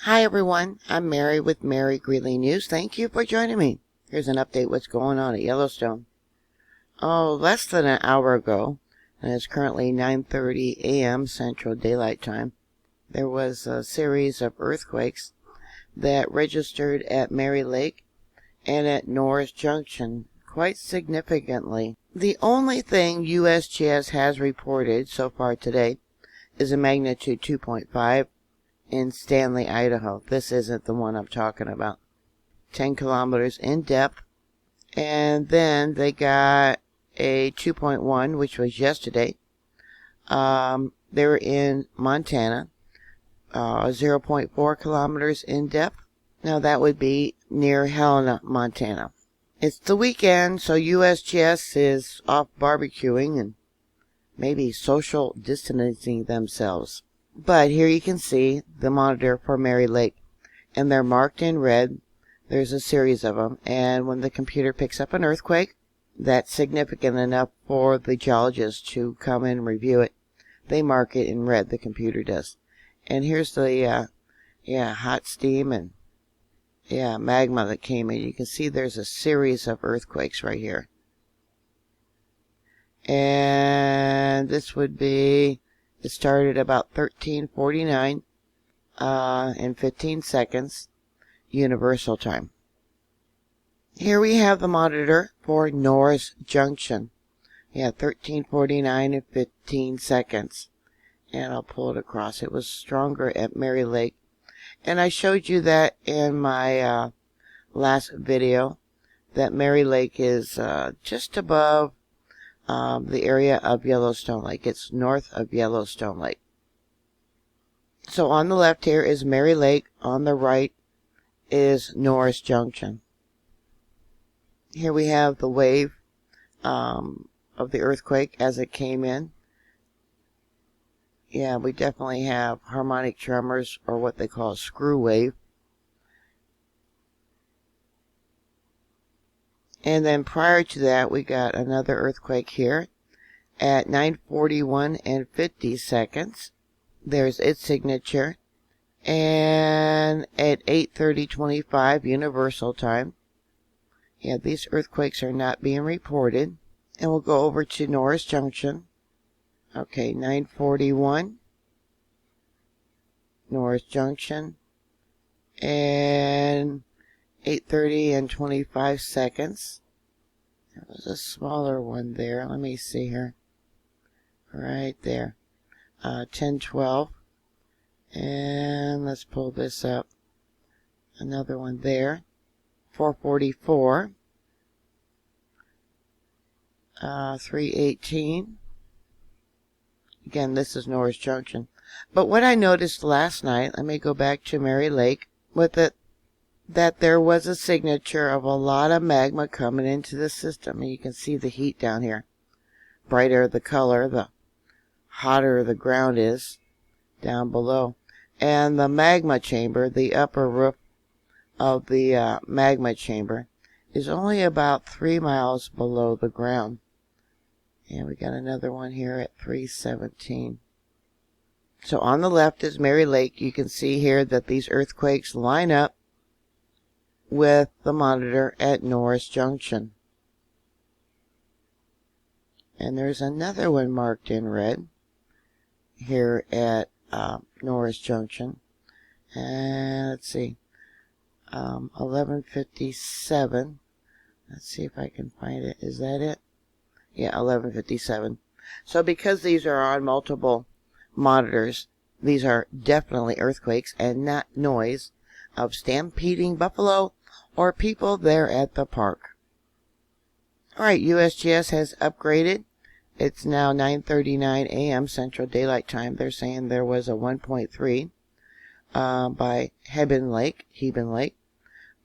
Hi everyone, I'm Mary with Mary Greeley News. Thank you for joining me. Here's an update what's going on at Yellowstone. Less than an hour ago, and it's currently 9:30 a.m. Central Daylight Time, there was a series of earthquakes that registered at Mary Lake and at Norris Junction quite significantly. The only thing USGS has reported so far today is a magnitude 2.5 in Stanley, Idaho. This isn't the one I'm talking about. 10 kilometers in depth. And then they got a 2.1, which was yesterday. They were in Montana. 0.4 kilometers in depth. Now that would be near Helena, Montana. It's the weekend, so USGS is off barbecuing and maybe social distancing themselves. But here you can see the monitor for Mary Lake, and they're marked in red. There's a series of them, and when the computer picks up an earthquake that's significant enough for the geologist to come and review it, they mark it in red, the computer does. And here's the hot steam and magma that came in. You can see there's a series of earthquakes right here. And this would be, it started about 13:49 in 15 seconds, universal time. Here we have the monitor for Norris Junction. 13:49 in 15 seconds. And I'll pull it across. It was stronger at Mary Lake. And I showed you that in my last video, that Mary Lake is just above the area of Yellowstone Lake. It's north of Yellowstone Lake. So on the left here is Mary Lake. On the right is Norris Junction. Here we have the wave of the earthquake as it came in. Yeah, we definitely have harmonic tremors, or what they call a screw wave. And then prior to that, we got another earthquake here at 9:41 and 50 seconds. There's its signature. And at 8:30:25 universal time. Yeah, these earthquakes are not being reported. And we'll go over to Norris Junction. Okay, 9:41. Norris Junction. And 8:30 and 25 seconds. There was a smaller one there. Let me see here. Right there. 10:12. And let's pull this up. Another one there. 4:44. 3:18. Again, this is Norris Junction. But what I noticed last night, let me go back to Mary Lake, with it, that there was a signature of a lot of magma coming into the system. And you can see the heat down here. Brighter the color, the hotter the ground is down below. And the magma chamber, the upper roof of the magma chamber, is only about 3 miles below the ground. And we got another one here at 3:17. So on the left is Mary Lake. You can see here that these earthquakes line up with the monitor at Norris Junction. And there's another one marked in red here at Norris Junction. And let's see, 11:57. Let's see if I can find it. Is that it? Yeah, 11:57. So because these are on multiple monitors, these are definitely earthquakes and not noise of stampeding buffalo or people there at the park. Alright, USGS has upgraded. It's now 9:39 a.m. Central Daylight Time. They're saying there was a 1.3 by Heben Lake,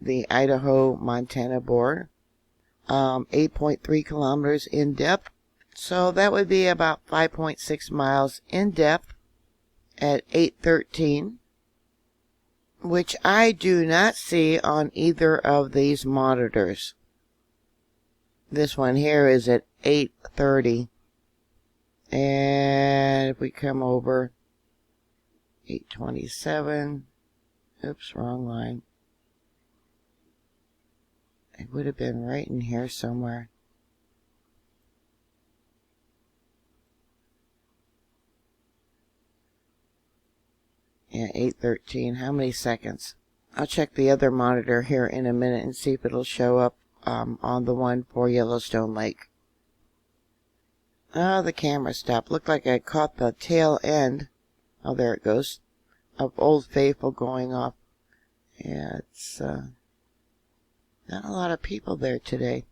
the Idaho-Montana border. 8.3 kilometers in depth. So that would be about 5.6 miles in depth at 8:13, which I do not see on either of these monitors. This one here is at 8:30. And if we come over 8:27, Oops, wrong line. It would have been right in here somewhere. Yeah, 8:13. How many seconds? I'll check the other monitor here in a minute and see if it'll show up on the one for Yellowstone Lake. Oh, the camera stopped. Looked like I caught the tail end. Oh, there it goes. Of Old Faithful going off. Yeah, it's not a lot of people there today.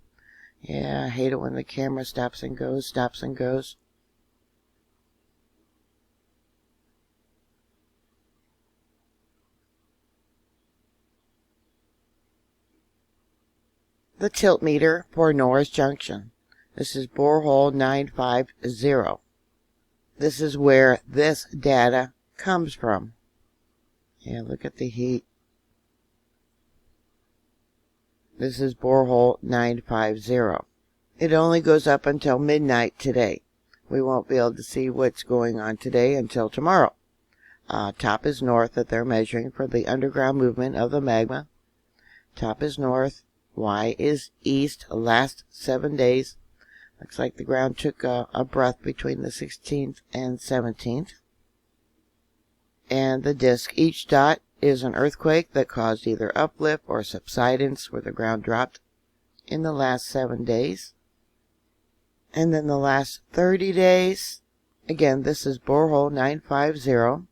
Yeah, I hate it when the camera stops and goes, stops and goes. The tilt meter for Norris Junction. This is Borehole 950. This is where this data comes from. Yeah, look at the heat. This is Borehole 950. It only goes up until midnight today. We won't be able to see what's going on today until tomorrow. Top is north that they're measuring for the underground movement of the magma. Top is north. Y is east. Last 7 days. Looks like the ground took a breath between the 16th and 17th. And the disk, each dot is an earthquake that caused either uplift or subsidence where the ground dropped in the last 7 days. And then the last 30 days, again, this is Borehole 950.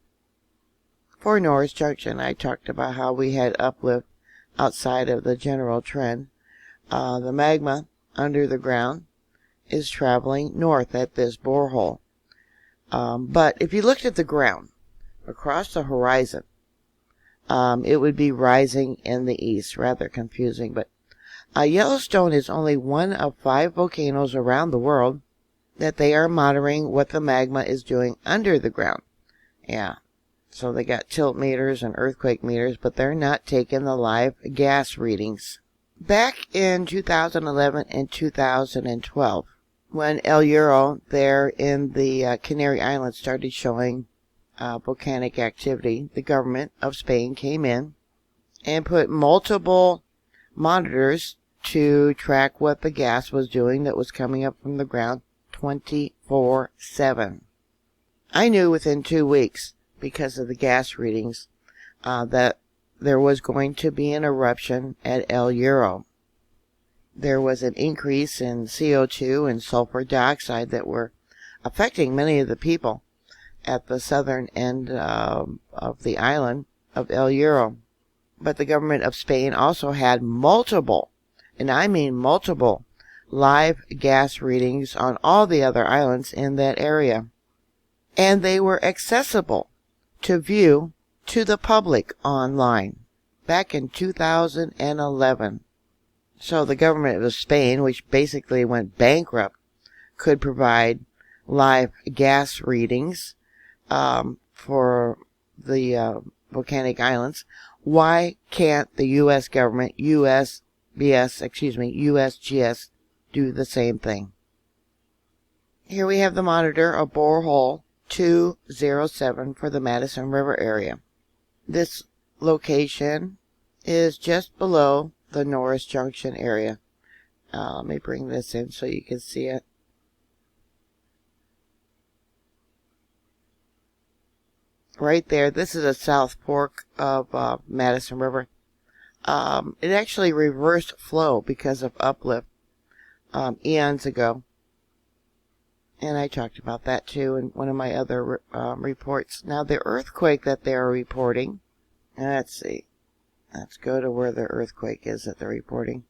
For Norris Junction, I talked about how we had uplift outside of the general trend. The magma under the ground is traveling north at this borehole. But if you looked at the ground across the horizon, it would be rising in the east. Rather confusing, but Yellowstone is only one of 5 volcanoes around the world that they are monitoring what the magma is doing under the ground. Yeah, so they got tilt meters and earthquake meters, but they're not taking the live gas readings. Back in 2011 and 2012, when El Hierro there in the Canary Islands started showing volcanic activity, the government of Spain came in and put multiple monitors to track what the gas was doing that was coming up from the ground 24/7. I knew within 2 weeks, because of the gas readings, that there was going to be an eruption at El Hierro. There was an increase in CO2 and sulfur dioxide that were affecting many of the people at the southern end of the island of El Hierro. But the government of Spain also had multiple, and I mean multiple, live gas readings on all the other islands in that area. And they were accessible to view to the public online back in 2011. So the government of Spain, which basically went bankrupt, could provide live gas readings for the volcanic islands. Why can't the U.S. government, USGS, do the same thing? Here we have the monitor of Borehole 207 for the Madison River area. This location is just below the Norris Junction area. Let me bring this in so you can see it. Right there, this is a South Fork of Madison River. It actually reversed flow because of uplift eons ago. And I talked about that too in one of my other reports. Now the earthquake that they're reporting, let's see. Let's go to where the earthquake is that they're reporting.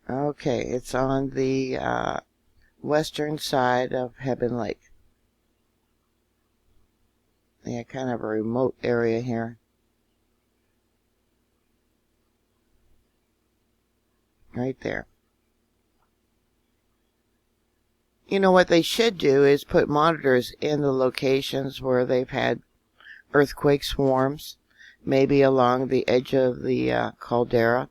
Okay, it's on the western side of Heben Lake. Yeah, kind of a remote area here. Right there. You know what they should do is put monitors in the locations where they've had earthquake swarms, maybe along the edge of the caldera,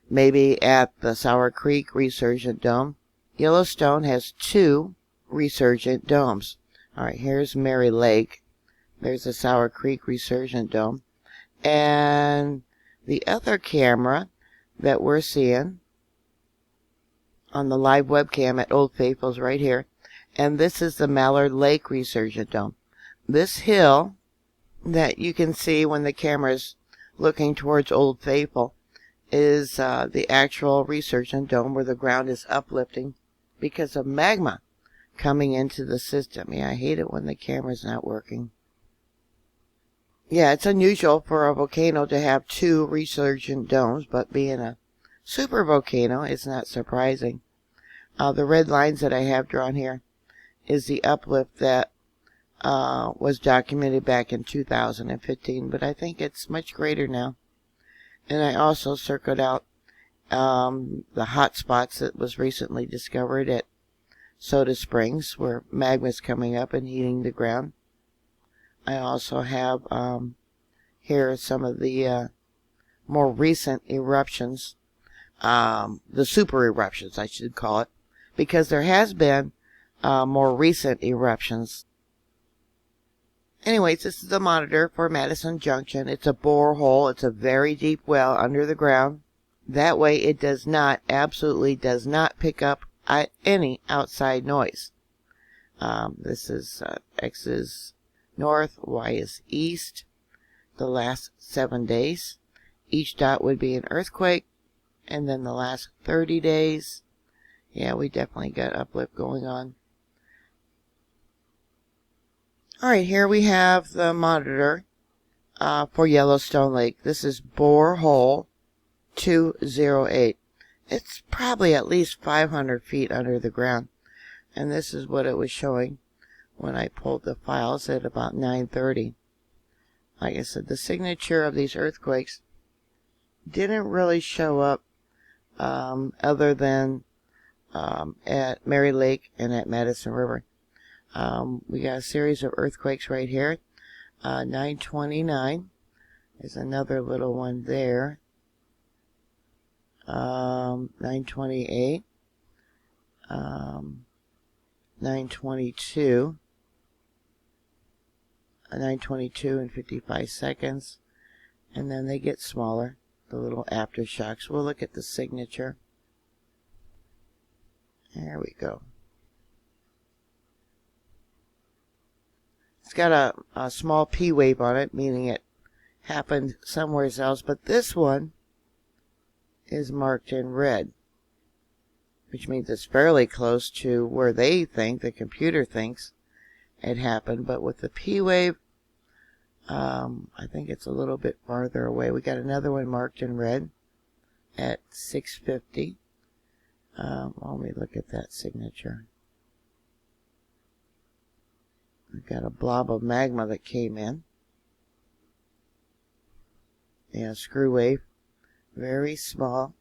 maybe at the Sour Creek Resurgent Dome. Yellowstone has 2 resurgent domes. All right, here's Mary Lake. There's the Sour Creek Resurgent Dome. And the other camera that we're seeing on the live webcam at Old Faithful's right here. And this is the Mallard Lake Resurgent Dome. This hill that you can see when the camera's looking towards Old Faithful is the actual Resurgent Dome, where the ground is uplifting because of magma coming into the system. Yeah, I hate it when the camera's not working. Yeah, it's unusual for a volcano to have two resurgent domes, but being a super volcano, it's not surprising. The red lines that I have drawn here is the uplift that was documented back in 2015, but I think it's much greater now. And I also circled out the hot spots that was recently discovered at Soda Springs, where magma is coming up and heating the ground. I also have here some of the more recent eruptions, the super eruptions, I should call it, because there has been more recent eruptions. Anyways, this is the monitor for Madison Junction. It's a borehole. It's a very deep well under the ground. That way it does not, absolutely does not pick up any outside noise. This is X is north, Y is east. The last 7 days. Each dot would be an earthquake. And then the last 30 days. Yeah, we definitely got uplift going on. Alright, here we have the monitor for Yellowstone Lake. This is Borehole 208. It's probably at least 500 feet under the ground. And this is what it was showing when I pulled the files at about 9:30. Like I said, the signature of these earthquakes didn't really show up other than at Mary Lake and at Madison River. We got a series of earthquakes right here. 929. There's another little one there. 928. 922. 922 in 55 seconds. And then they get smaller, the little aftershocks. We'll look at the signature. There we go. It's got a small P wave on it, meaning it happened somewhere else. But this one is marked in red, which means it's fairly close to where they think, the computer thinks, it happened. But with the P wave, I think it's a little bit farther away. We got another one marked in red at 6:50. Let me look at that signature. We've got a blob of magma that came in. Yeah, screw wave. Very small.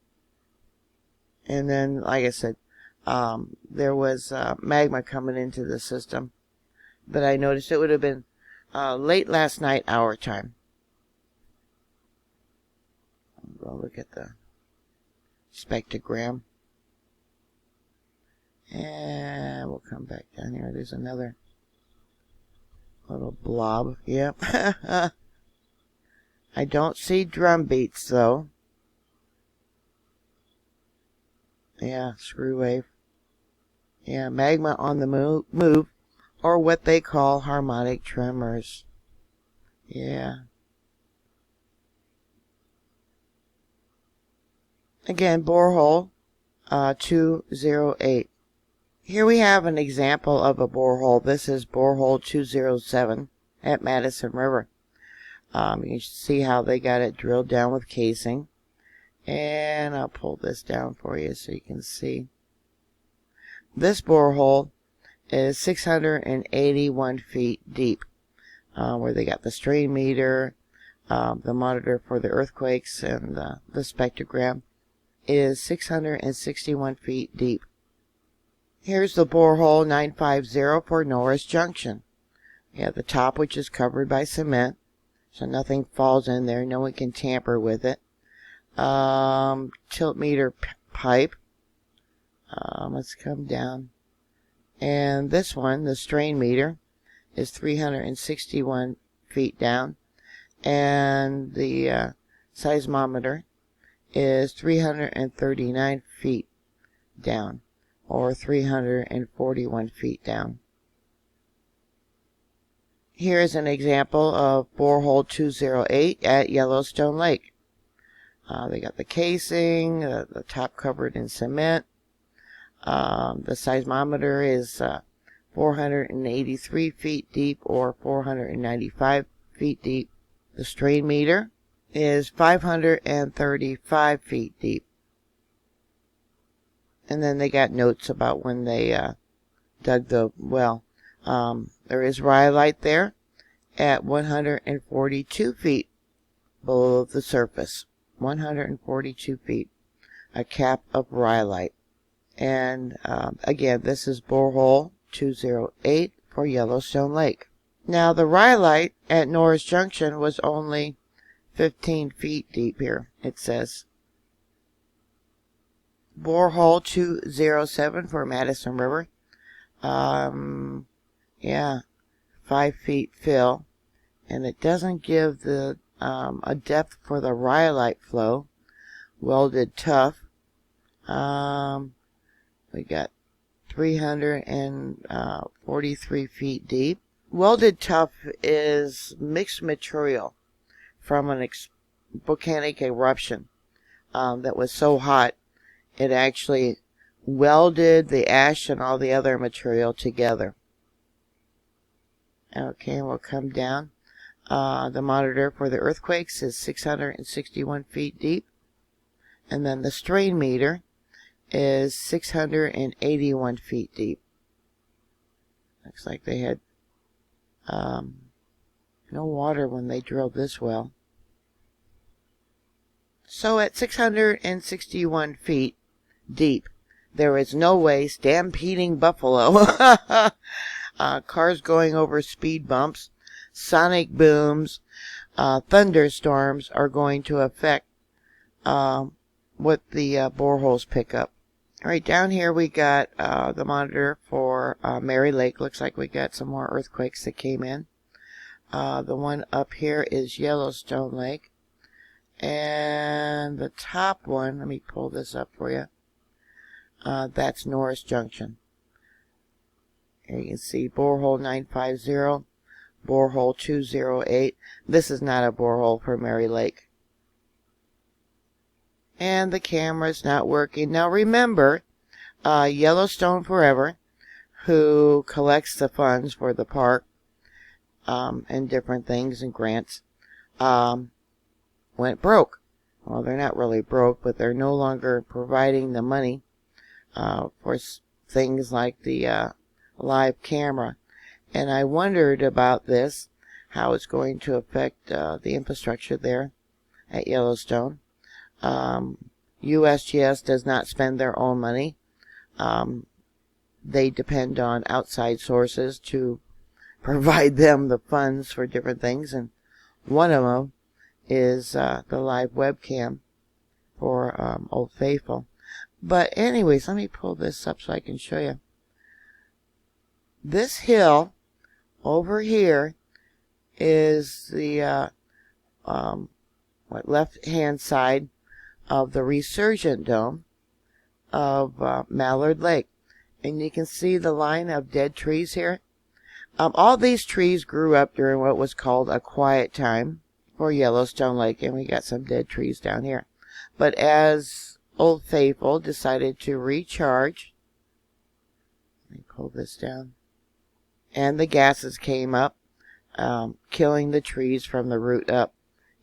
And then, like I said, there was magma coming into the system. But I noticed it would have been late last night, our time. I'll look at the spectrogram. And we'll come back down here. There's another little blob. Yep. I don't see drum beats, though. Yeah, screw wave. Yeah, magma on the move, or what they call harmonic tremors. Yeah. Again, borehole 208. Here we have an example of a borehole. This is borehole 207 at Madison River. You can see how they got it drilled down with casing. And I'll pull this down for you so you can see. This borehole is 681 feet deep, where they got the strain meter, the monitor for the earthquakes, and the spectrogram. It is 661 feet deep. Here's the borehole 950 for Norris Junction. You have the top, which is covered by cement, so nothing falls in there. No one can tamper with it. Tilt meter pipe. Let's come down. And this one, the strain meter, is 361 feet down, and the seismometer is 339 feet down, or 341 feet down. Here's an example of borehole 208 at Yellowstone Lake. They got the casing, the top covered in cement. The seismometer is 483 feet deep, or 495 feet deep. The strain meter is 535 feet deep. And then they got notes about when they dug the well. There is rhyolite there at 142 feet below the surface. 142 feet. A cap of rhyolite. And again, this is borehole 208 for Yellowstone Lake. Now, the rhyolite at Norris Junction was only 15 feet deep here, it says. Borehole 207 for Madison River. Yeah, 5 feet fill. And it doesn't give the a depth for the rhyolite flow. Welded tough. We got 343 feet deep. Welded tough is mixed material from an volcanic eruption that was so hot it actually welded the ash and all the other material together. Okay, we'll come down. The monitor for the earthquakes is 661 feet deep. And then the strain meter is 681 feet deep. Looks like they had no water when they drilled this well. So at 661 feet deep, there is no way stampeding buffalo, cars going over speed bumps, sonic booms, thunderstorms are going to affect what the boreholes pick up. All right, down here we got the monitor for Mary Lake. Looks like we got some more earthquakes that came in. The one up here is Yellowstone Lake. And the top one, let me pull this up for you. That's Norris Junction. Here you can see borehole 950, borehole 208. This is not a borehole for Mary Lake. And the camera's not working. Now remember, Yellowstone Forever, who collects the funds for the park and different things and grants, went broke. Well, they're not really broke, but they're no longer providing the money for things like the live camera. And I wondered about this, how it's going to affect the infrastructure there at Yellowstone. USGS does not spend their own money. They depend on outside sources to provide them the funds for different things, and one of them is the live webcam for Old Faithful. But anyways, let me pull this up so I can show you. This hill over here is the left-hand side of the resurgent dome of Mallard Lake. And you can see the line of dead trees here. All these trees grew up during what was called a quiet time for Yellowstone Lake, and we got some dead trees down here. But as Old Faithful decided to recharge, let me pull this down, and the gases came up, killing the trees from the root up.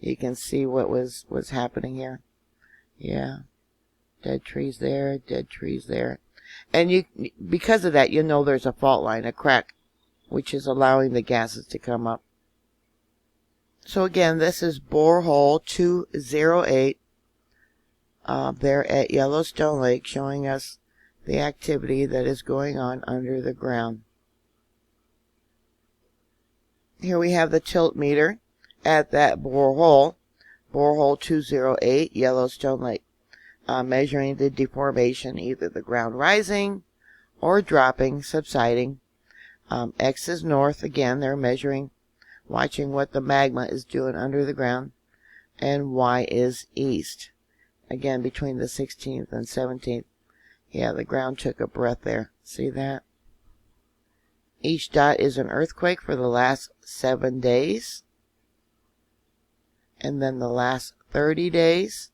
You can see what was happening here. Yeah, dead trees there, dead trees there. And because of that, you know there's a fault line, a crack, which is allowing the gases to come up. So again, this is borehole 208 there at Yellowstone Lake, showing us the activity that is going on under the ground. Here we have the tilt meter at that borehole 208, Yellowstone Lake, measuring the deformation, either the ground rising or dropping, subsiding. X is north. Again, they're measuring watching what the magma is doing under the ground, and Y is east. Again, between the 16th and 17th. Yeah, the ground took a breath there. See that? Each dot is an earthquake for the last 7 days. And then the last 30 days.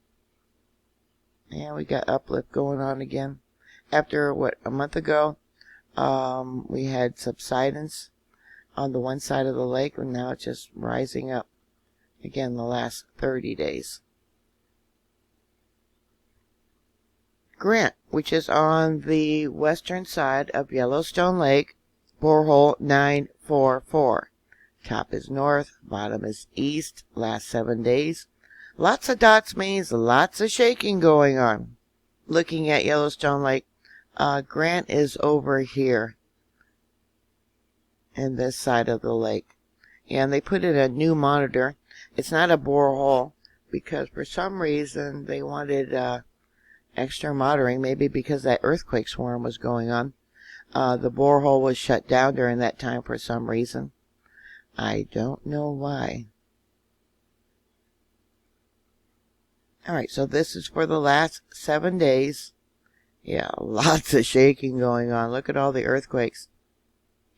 And we got uplift going on again. After, what, a month ago, we had subsidence on the one side of the lake, and now it's just rising up. Again, the last 30 days. Grant, which is on the western side of Yellowstone Lake, borehole 944. Top is north, bottom is east, last 7 days. Lots of dots means lots of shaking going on. Looking at Yellowstone Lake, Grant is over here in this side of the lake. And they put in a new monitor. It's not a borehole because for some reason they wanted extra monitoring, maybe because that earthquake swarm was going on. The borehole was shut down during that time for some reason. I don't know why. Alright, so this is for the last 7 days. Yeah, lots of shaking going on. Look at all the earthquakes.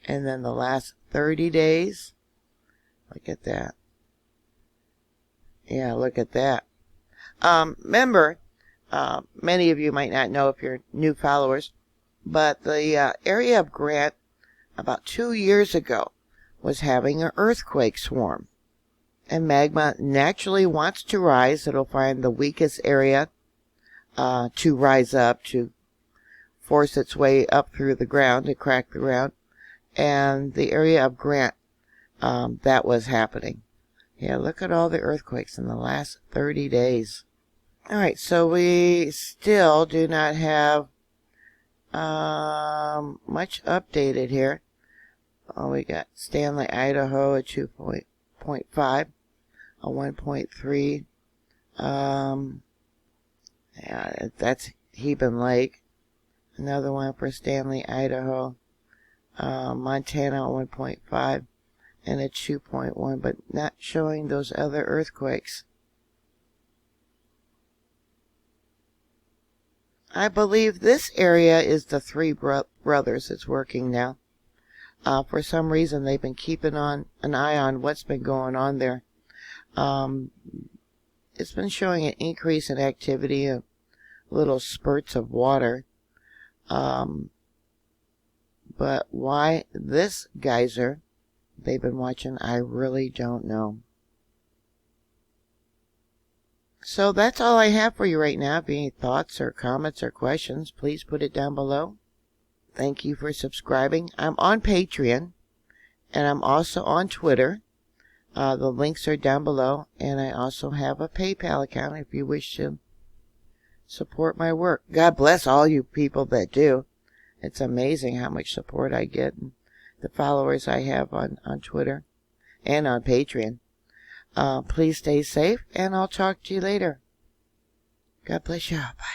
And then the last 30 days. Look at that. Yeah, look at that. Remember, many of you might not know if you're new followers, but the area of Grant about 2 years ago was having an earthquake swarm. And magma naturally wants to rise. It'll find the weakest area to rise up, to force its way up through the ground, to crack the ground. And the area of Grant, that was happening. Yeah, look at all the earthquakes in the last 30 days. Alright, so we still do not have much updated here. Oh, we got Stanley, Idaho at 2.5, a 1.3. Yeah, that's Heben Lake. Another one for Stanley, Idaho. Montana 1.5 and a 2.1, but not showing those other earthquakes. I believe this area is the Three Brothers that's working now. For some reason, they've been keeping an eye on what's been going on there. It's been showing an increase in activity, little spurts of water. But why this geyser they've been watching, I really don't know. So that's all I have for you right now. If you have any thoughts or comments or questions, please put it down below. Thank you for subscribing. I'm on Patreon, and I'm also on Twitter. The links are down below, and I also have a PayPal account if you wish to support my work. God bless all you people that do. It's amazing how much support I get, and the followers I have on Twitter and on Patreon. Please stay safe, and I'll talk to you later. God bless you. Bye.